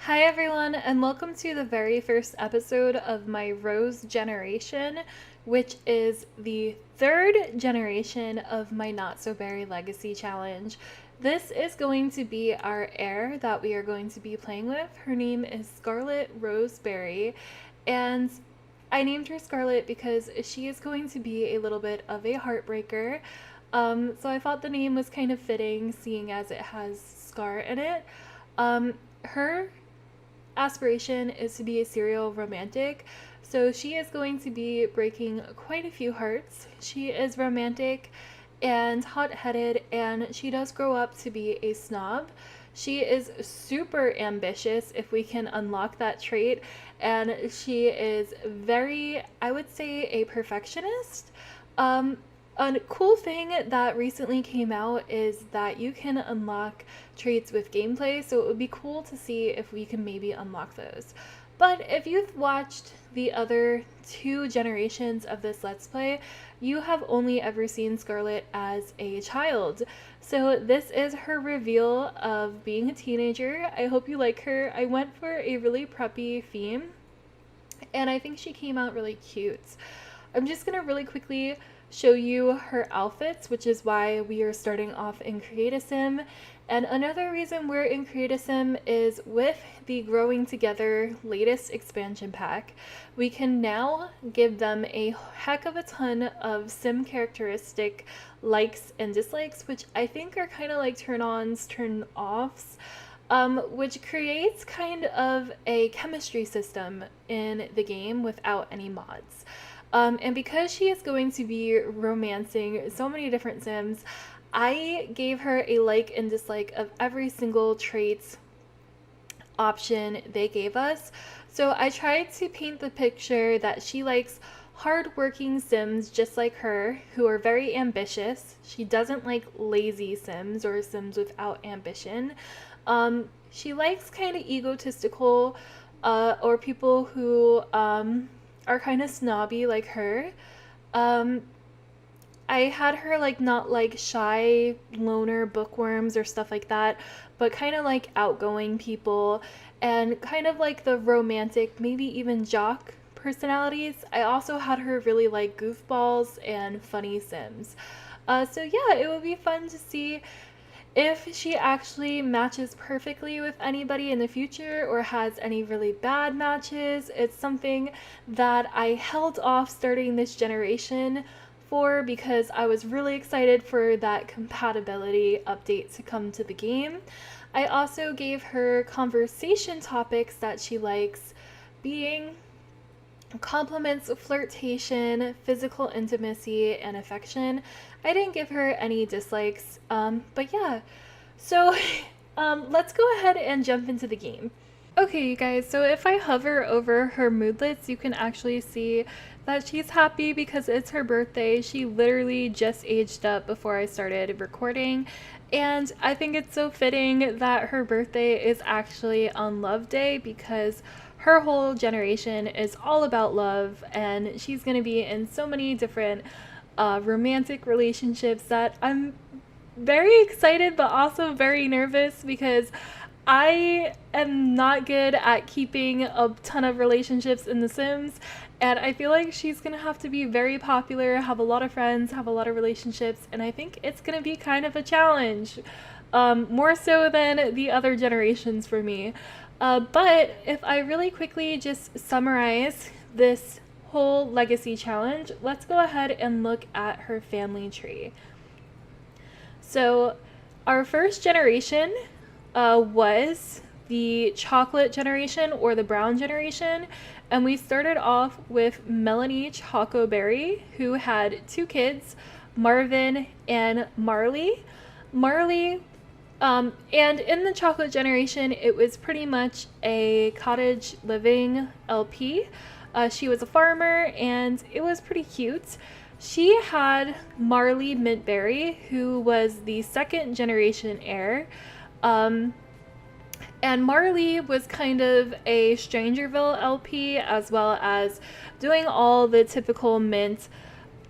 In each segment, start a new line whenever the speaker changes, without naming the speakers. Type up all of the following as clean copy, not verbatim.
Hi everyone, and welcome to the very first episode of my Rose generation, which is the third generation of my Not So Berry Legacy Challenge. This is going to be our heir that we are going to be playing with. Her name is Scarlet Roseberry, and I named her Scarlet because she is going to be a little bit of a heartbreaker. So I thought the name was kind of fitting, seeing as it has Scar in it. Her aspiration is to be a serial romantic, so she is going to be breaking quite a few hearts. She is romantic and hot-headed, and she does grow up to be a snob. She is super ambitious if we can unlock that trait, and she is very, I would say, a perfectionist. A cool thing that recently came out is that you can unlock traits with gameplay, so it would be cool to see if we can maybe unlock those. But if you've watched the other two generations of this Let's Play, you have only ever seen Scarlet as a child. So this is her reveal of being a teenager. I hope you like her. I went for a really preppy theme, and I think she came out really cute. I'm just gonna really quickly show you her outfits, which is why we are starting off in Create-A-Sim. And another reason we're in Create-A-Sim is with the Growing Together latest expansion pack, we can now give them a heck of a ton of sim characteristic likes and dislikes, which I think are kind of like turn-ons, turn-offs, which creates kind of a chemistry system in the game without any mods. And because she is going to be romancing so many different sims, I gave her a like and dislike of every single trait option they gave us. So I tried to paint the picture that she likes hardworking sims just like her, who are very ambitious. She doesn't like lazy sims or sims without ambition. She likes kind of egotistical or people who are kind of snobby like her. I had her like not like shy loner bookworms or stuff like that, but kind of like outgoing people and kind of like the romantic, maybe even jock personalities. I also had her really like goofballs and funny sims. So yeah, it would be fun to see if she actually matches perfectly with anybody in the future or has any really bad matches. It's something that I held off starting this generation for because I was really excited for that compatibility update to come to the game. I also gave her conversation topics that she likes, being compliments, flirtation, physical intimacy, and affection. I didn't give her any dislikes, but yeah. So let's go ahead and jump into the game. Okay, you guys, so if I hover over her moodlets, you can actually see that she's happy because it's her birthday. She literally just aged up before I started recording, and I think it's so fitting that her birthday is actually on Love Day because her whole generation is all about love, and she's going to be in so many different romantic relationships that I'm very excited but also very nervous because I am not good at keeping a ton of relationships in The Sims, and I feel like she's gonna have to be very popular, have a lot of friends, have a lot of relationships, and I think it's gonna be kind of a challenge, more so than the other generations for me. But if I really quickly just summarize this whole legacy challenge, let's go ahead and look at her family tree. So our first generation was the chocolate generation or the brown generation, and we started off with Melanie Chocoberry, who had two kids, Marvin and Marley. And in the chocolate generation, it was pretty much a cottage living LP. She was a farmer, and it was pretty cute. She had Marley Mintberry, who was the second generation heir. And Marley was kind of a Strangerville LP, as well as doing all the typical Mint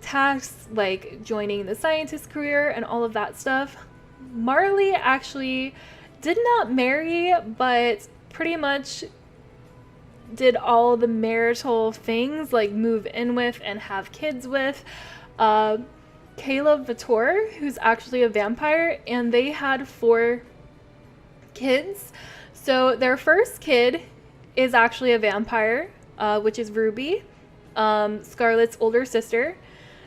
tasks like joining the scientist career and all of that stuff. Marley actually did not marry, but pretty much did all the marital things, like move in with and have kids with Caleb Vitor, who's actually a vampire, and they had 4 kids. So their first kid is actually a vampire, which is Ruby, Scarlett's older sister.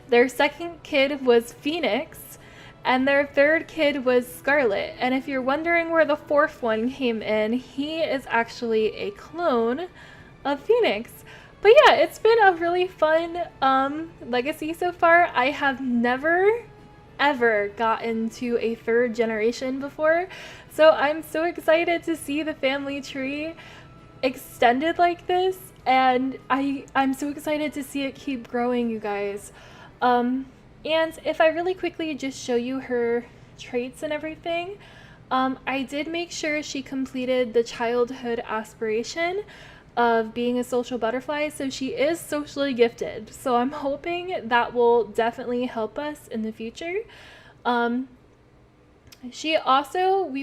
Their second kid was Phoenix, and their third kid was Scarlet. And if you're wondering where the fourth one came in, he is actually a clone of Phoenix. But yeah, it's been a really fun legacy so far. I have never ever gotten to a 3rd generation before, so I'm so excited to see the family tree extended like this, and I'm so excited to see it keep growing, you guys. And if I really quickly just show you her traits and everything, I did make sure she completed the childhood aspiration of being a social butterfly, so she is socially gifted. So I'm hoping that will definitely help us in the future. We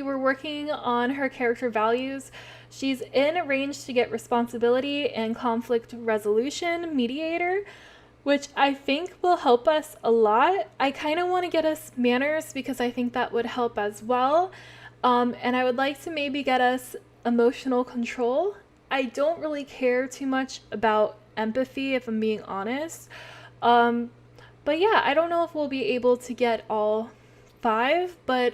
were working on her character values. She's in a range to get responsibility and conflict resolution mediator, which I think will help us a lot. I kind of want to get us manners because I think that would help as well. And I would like to maybe get us emotional control. I don't really care too much about empathy, if I'm being honest. But yeah, I don't know if we'll be able to get all 5, but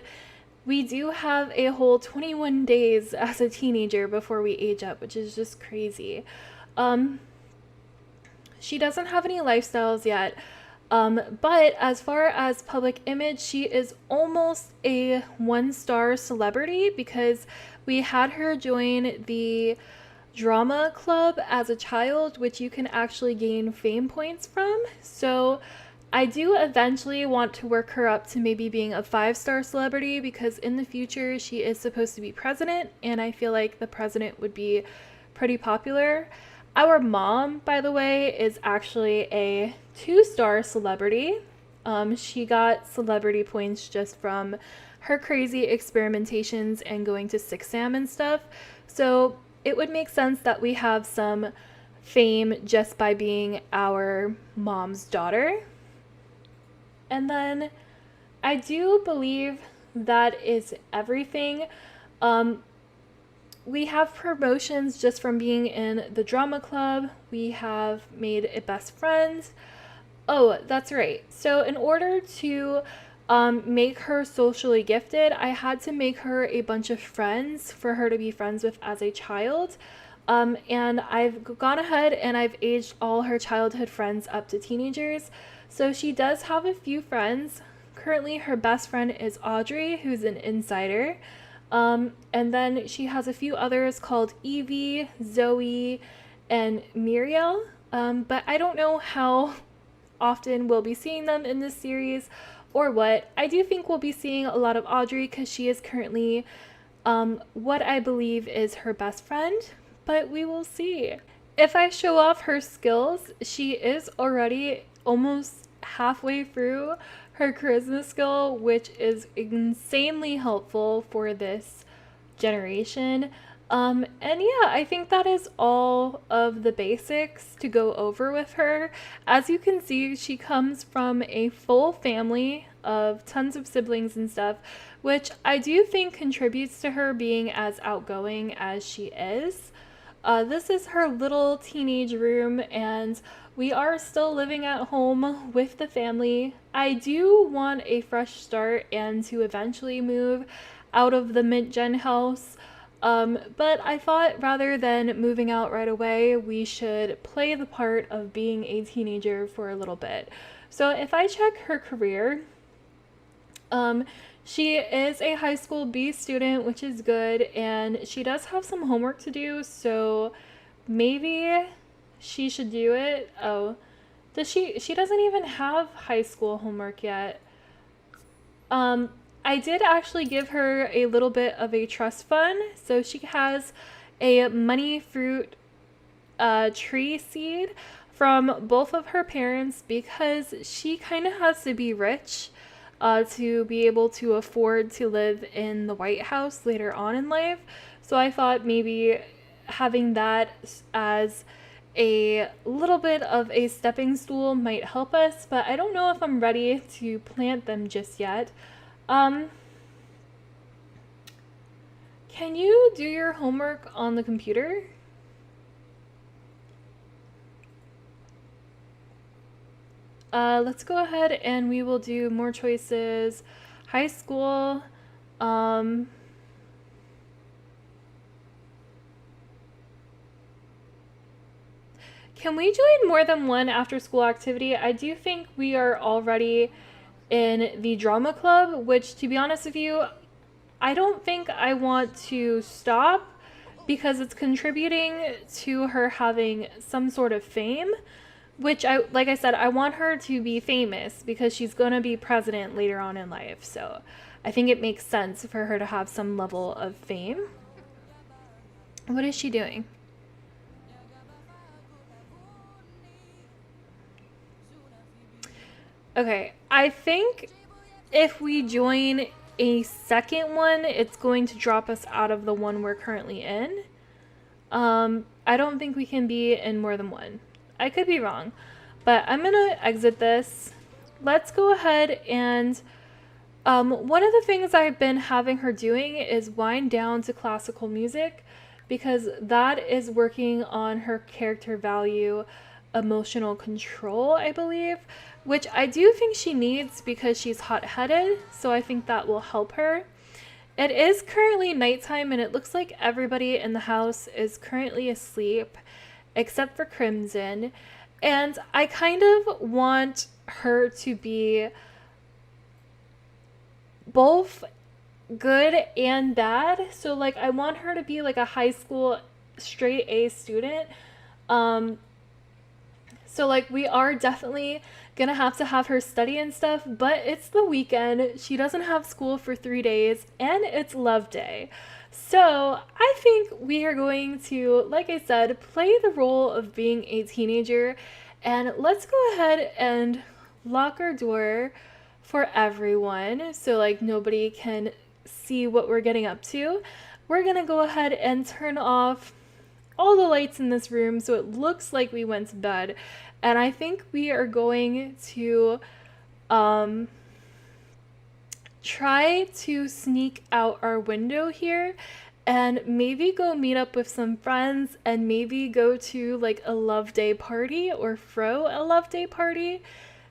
we do have a whole 21 days as a teenager before we age up, which is just crazy. She doesn't have any lifestyles yet, but as far as public image, she is almost a 1-star celebrity because we had her join the drama club as a child, which you can actually gain fame points from. So I do eventually want to work her up to maybe being a 5-star celebrity, because in the future she is supposed to be president, and I feel like the president would be pretty popular. Our mom, by the way, is actually a 2-star celebrity. She got celebrity points just from her crazy experimentations and going to 6am and stuff. So it would make sense that we have some fame just by being our mom's daughter. And then I do believe that is everything. We have promotions just from being in the drama club. We have made a best friend. Oh, that's right. So in order to make her socially gifted, I had to make her a bunch of friends for her to be friends with as a child. And I've gone ahead and I've aged all her childhood friends up to teenagers. So she does have a few friends. Currently, her best friend is Audrey, who's an insider. And then she has a few others called Evie, Zoe, and Muriel. But I don't know how often we'll be seeing them in this series or what. I do think we'll be seeing a lot of Audrey because she is currently what I believe is her best friend, but we will see. If I show off her skills, she is already almost halfway through her charisma skill, which is insanely helpful for this generation. And yeah, I think that is all of the basics to go over with her. As you can see, she comes from a full family of tons of siblings and stuff, which I do think contributes to her being as outgoing as she is. This is her little teenage room, and we are still living at home with the family. I do want a fresh start and to eventually move out of the mid-gen house. But I thought rather than moving out right away, we should play the part of being a teenager for a little bit. So if I check her career, she is a high school B student, which is good, and she does have some homework to do, so maybe she should do it. Oh, does she doesn't even have high school homework yet. I did actually give her a little bit of a trust fund, so she has a money fruit tree seed from both of her parents because she kind of has to be rich to be able to afford to live in the White House later on in life. So I thought maybe having that as a little bit of a stepping stool might help us, but I don't know if I'm ready to plant them just yet. Um, can you do your homework on the computer? Let's go ahead and we will do more choices. High school. Um, can we join more than one after school activity? I do think we are already in the drama club, which, to be honest with you, I don't think I want to stop because it's contributing to her having some sort of fame, which like I said, I want her to be famous because she's going to be president later on in life. So I think it makes sense for her to have some level of fame. What is she doing? Okay, I think if we join a second one, it's going to drop us out of the one we're currently in. I don't think we can be in more than one. I could be wrong, but I'm gonna exit this. Let's go ahead and one of the things I've been having her doing is wind down to classical music because that is working on her character value, emotional control, I believe, which I do think she needs because she's hot-headed, so I think that will help her. It is currently nighttime and it looks like everybody in the house is currently asleep except for Crimson. And I kind of want her to be both good and bad. So like I want her to be like a high school straight A student. So like we are definitely gonna have to have her study and stuff, but it's the weekend. She doesn't have school for 3 days and it's love day. So I think we are going to, like I said, play the role of being a teenager, and let's go ahead and lock our door for everyone so like nobody can see what we're getting up to. We're gonna go ahead and turn off all the lights in this room so it looks like we went to bed, and I think we are going to try to sneak out our window here and maybe go meet up with some friends and maybe go to like a love day party or throw a love day party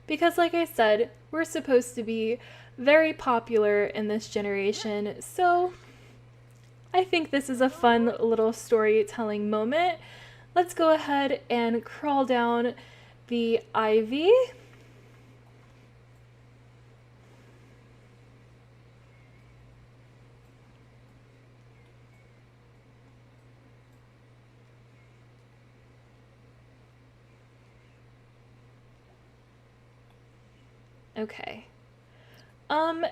because like I said, we're supposed to be very popular in this generation. So I think this is a fun little storytelling moment. Let's go ahead and crawl down the ivy. Okay.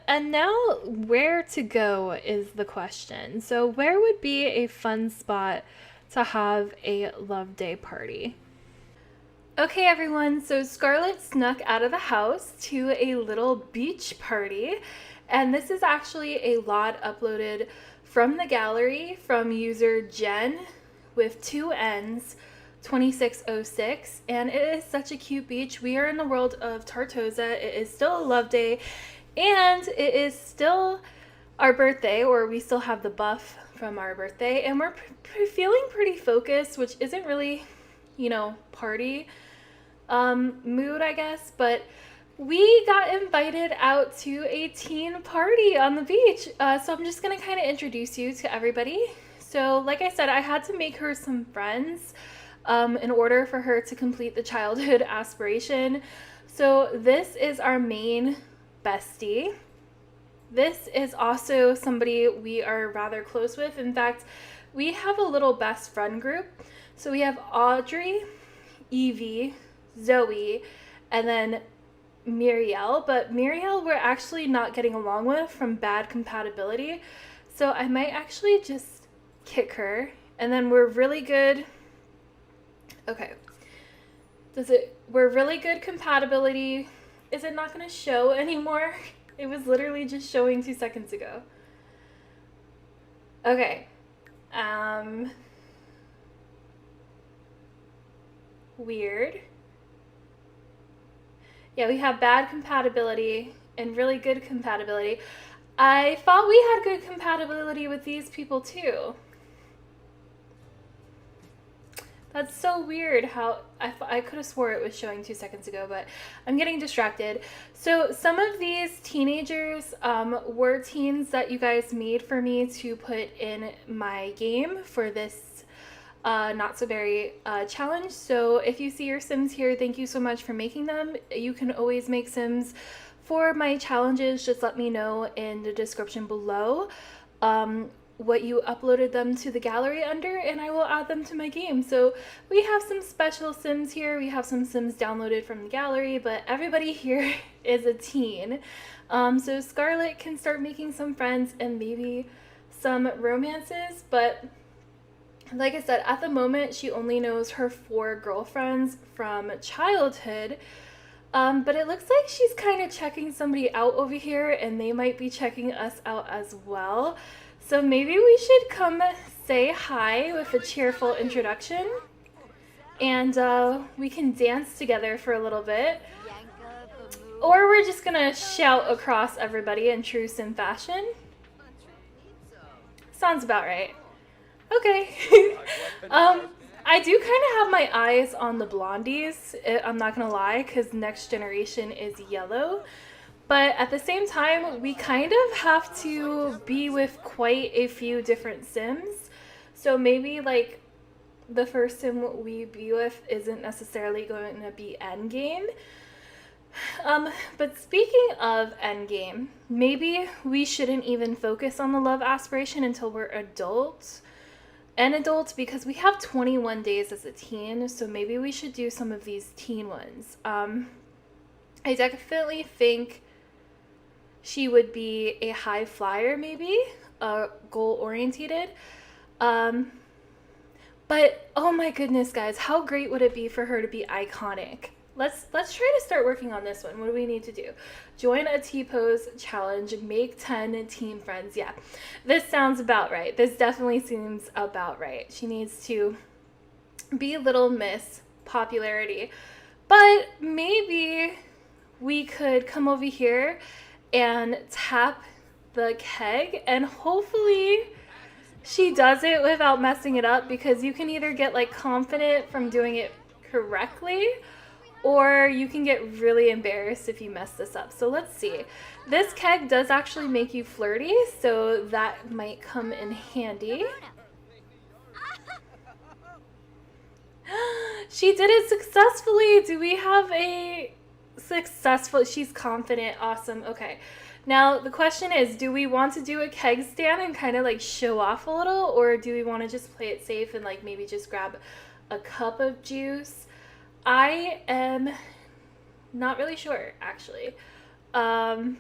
And now where to go is the question. So where would be a fun spot to have a love day party? Okay, everyone, so Scarlett snuck out of the house to a little beach party, and this is actually a lot uploaded from the gallery from user Jen with 2 N's 2606, and it is such a cute beach. We are in the world of Tartosa. It is still a love day, and it is still our birthday, or we still have the buff from our birthday, and we're feeling pretty focused, which isn't really, party mood, I guess, but we got invited out to a teen party on the beach. So I'm just going to kind of introduce you to everybody. So like I said, I had to make her some friends in order for her to complete the childhood aspiration. So this is our main bestie. This is also somebody we are rather close with. In fact, we have a little best friend group. So we have Audrey, Evie, Zoe, and then Muriel. But Muriel we're actually not getting along with from bad compatibility. So I might actually just kick her. And then we're really good. Okay. We're really good compatibility. Is it not going to show anymore? It was literally just showing 2 seconds ago. Okay. Um, Weird. Yeah, we have bad compatibility and really good compatibility. I thought we had good compatibility with these people too. That's so weird how I could have swore it was showing 2 seconds ago, but I'm getting distracted. So some of these teenagers were teens that you guys made for me to put in my game for this Not So Berry challenge. So if you see your Sims here, thank you so much for making them. You can always make Sims for my challenges. Just let me know in the description below what you uploaded them to the gallery under, and I will add them to my game. So we have some special Sims here. We have some Sims downloaded from the gallery, but everybody here is a teen. So Scarlett can start making some friends and maybe some romances, but like I said, at the moment, she only knows her 4 girlfriends from childhood. But it looks like she's kind of checking somebody out over here, and they might be checking us out as well. So maybe we should come say hi with a cheerful introduction, and we can dance together for a little bit. Or we're just gonna shout across everybody in true Sim fashion. Sounds about right. Okay. I do kind of have my eyes on the blondies, I'm not gonna lie, because Next Generation is yellow. But at the same time, we kind of have to be with quite a few different Sims. So maybe like the first Sim we be with isn't necessarily going to be Endgame. But speaking of Endgame, maybe we shouldn't even focus on the love aspiration until we're adults. And adults, because we have 21 days as a teen, so maybe we should do some of these teen ones. I definitely think she would be a high flyer, maybe, goal-oriented. But oh my goodness, guys, how great would it be for her to be iconic? Let's try to start working on this one. What do we need to do? Join a T-pose challenge, make 10 teen friends. Yeah, this sounds about right. This definitely seems about right. She needs to be Little Miss Popularity. But maybe we could come over here and tap the keg, and hopefully she does it without messing it up, because you can either get like confident from doing it correctly, or you can get really embarrassed if you mess this up. So let's see. This keg does actually make you flirty, so that might come in handy. She did it successfully. Do we have a successful? She's confident. Awesome. Okay. Now the question is, do we want to do a keg stand and kind of like show off a little, or do we want to just play it safe and like maybe just grab a cup of juice? I am not really sure, actually. You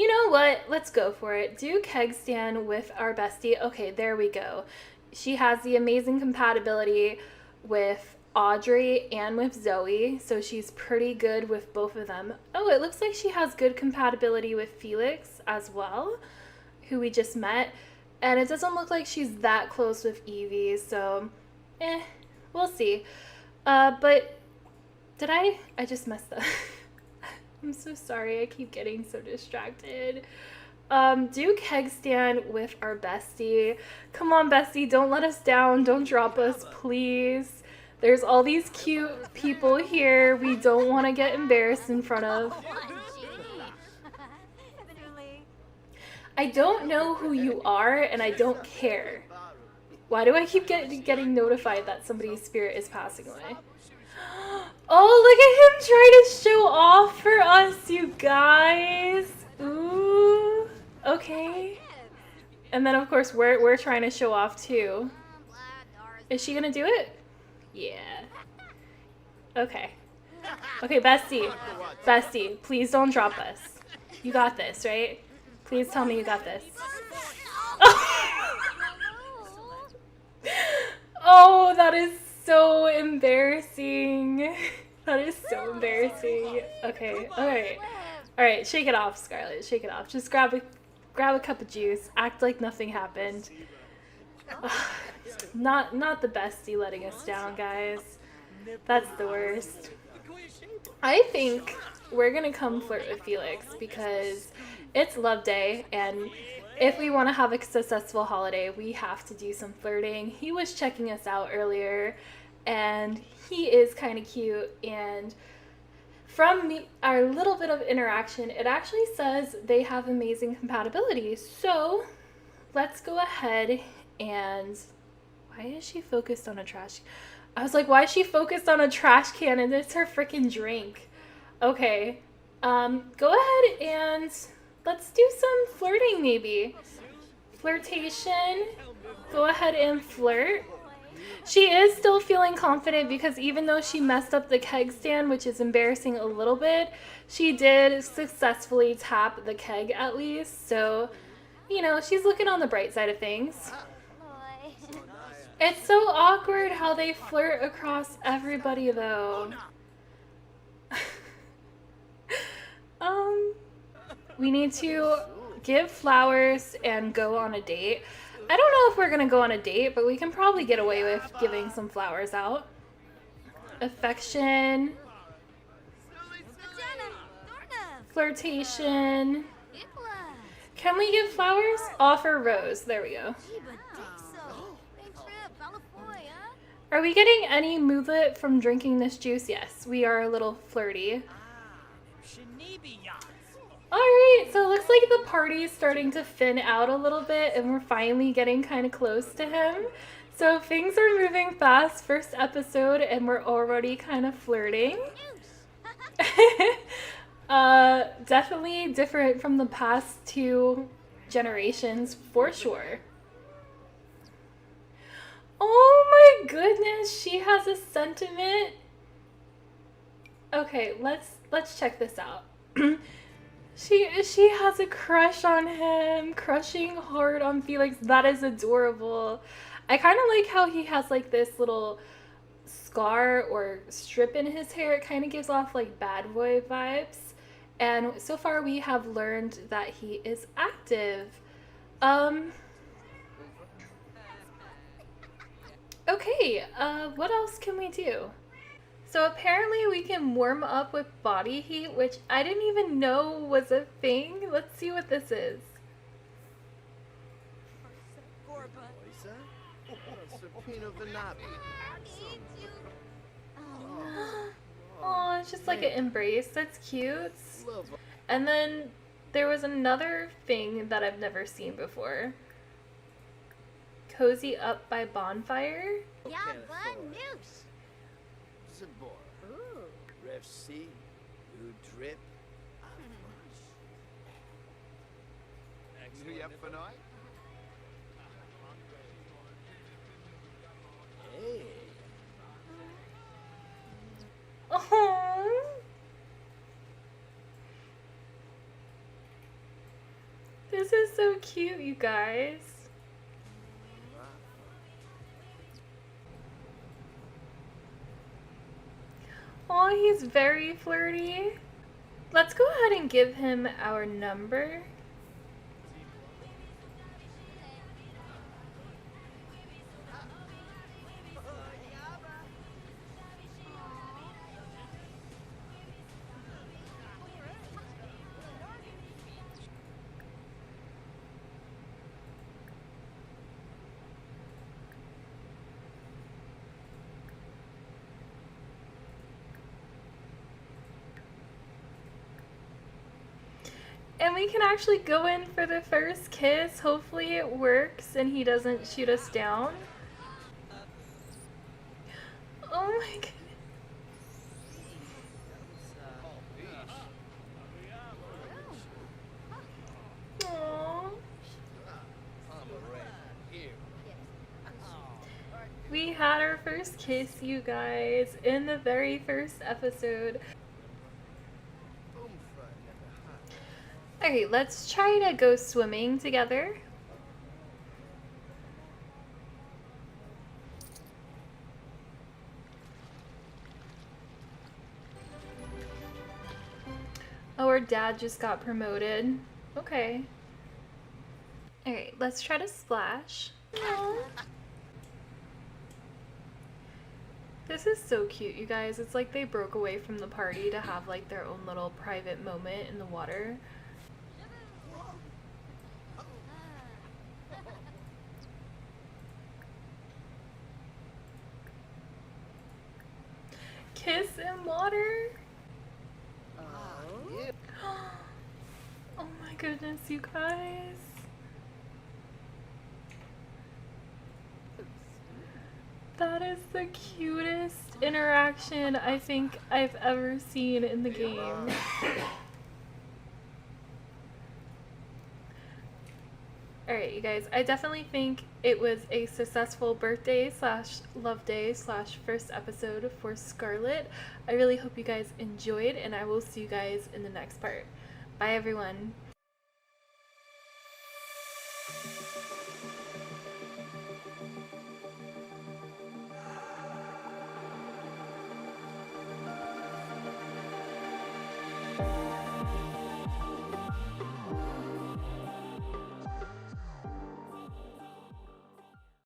know what? Let's go for it. Do keg stand with our bestie. Okay, there we go. She has the amazing compatibility with Audrey and with Zoe, so she's pretty good with both of them. Oh, it looks like she has good compatibility with Felix as well, who we just met. And it doesn't look like she's that close with Evie, so we'll see. But did I just messed up. I'm so sorry, I keep getting so distracted. Do keg stand with our bestie. Come on, bestie, don't let us down. Don't drop us, please. There's all these cute people here we don't want to get embarrassed in front of. I don't know who you are, and I don't care. Why do I keep getting notified that somebody's spirit is passing away? Oh, look at him trying to show off for us, you guys. Ooh, okay. And then, of course, we're trying to show off, too. Is she gonna do it? Yeah. Okay. Okay, bestie. Bestie, please don't drop us. You got this, right? Please tell me you got this. Oh, that is so embarrassing. That is so embarrassing. Okay, alright. Alright, shake it off, Scarlett. Shake it off. Just grab grab a cup of juice, act like nothing happened. Not the bestie letting us down, guys. That's the worst. I think we're gonna come flirt with Felix because it's love day, and if we want to have a successful holiday, we have to do some flirting. He was checking us out earlier, and he is kind of cute, and from our little bit of interaction, it actually says they have amazing compatibility. So let's go ahead and... Why is she focused on a trash? I was like, why is she focused on a trash can and it's her freaking drink? Okay, go ahead and let's do some flirting maybe. Flirtation. Go ahead and flirt. She is still feeling confident because even though she messed up the keg stand, which is embarrassing a little bit, she did successfully tap the keg at least. So, you know, she's looking on the bright side of things. It's so awkward how they flirt across everybody though. We need to give flowers and go on a date. I don't know if we're gonna go on a date, but we can probably get away with giving some flowers out. Affection. Flirtation. Can we give flowers? Offer rose. There we go. Are we getting any moodlet from drinking this juice? Yes, we are a little flirty. Alright, so it looks like the party is starting to thin out a little bit and we're finally getting kind of close to him. So things are moving fast, first episode, and we're already kind of flirting. Definitely different from the past 2 generations, for sure. Oh my goodness, she has a sentiment. Okay, let's check this out. She has a crush on him, crushing hard on Felix. That is adorable. I kind of like how he has like this little scar or strip in his hair. It kind of gives off like bad boy vibes. And so far we have learned that he is active. Okay, what else can we do? So apparently we can warm up with body heat, which I didn't even know was a thing. Let's see what this is. Oh, it's just like an embrace. That's cute. And then there was another thing that I've never seen before. Cozy up by bonfire.
Yeah, bud, news.
Ref C, you drip. You up for night? Hey.
Oh. This is so cute, you guys. Oh, he's very flirty. Let's go ahead and give him our number. And we can actually go in for the first kiss. Hopefully it works and he doesn't shoot us down. Oh my goodness. Aww. We had our first kiss, you guys, in the very first episode. Okay, let's try to go swimming together. Oh, our dad just got promoted. Okay. Alright, let's try to splash. This is so cute, you guys. It's like they broke away from the party to have like their own little private moment in the water. Kiss in water.
Yeah.
Oh my goodness, you guys. That is the cutest interaction I think I've ever seen in the game. Alright, you guys, I definitely think it was a successful birthday / love day / first episode for Scarlett. I really hope you guys enjoyed, and I will see you guys in the next part. Bye, everyone.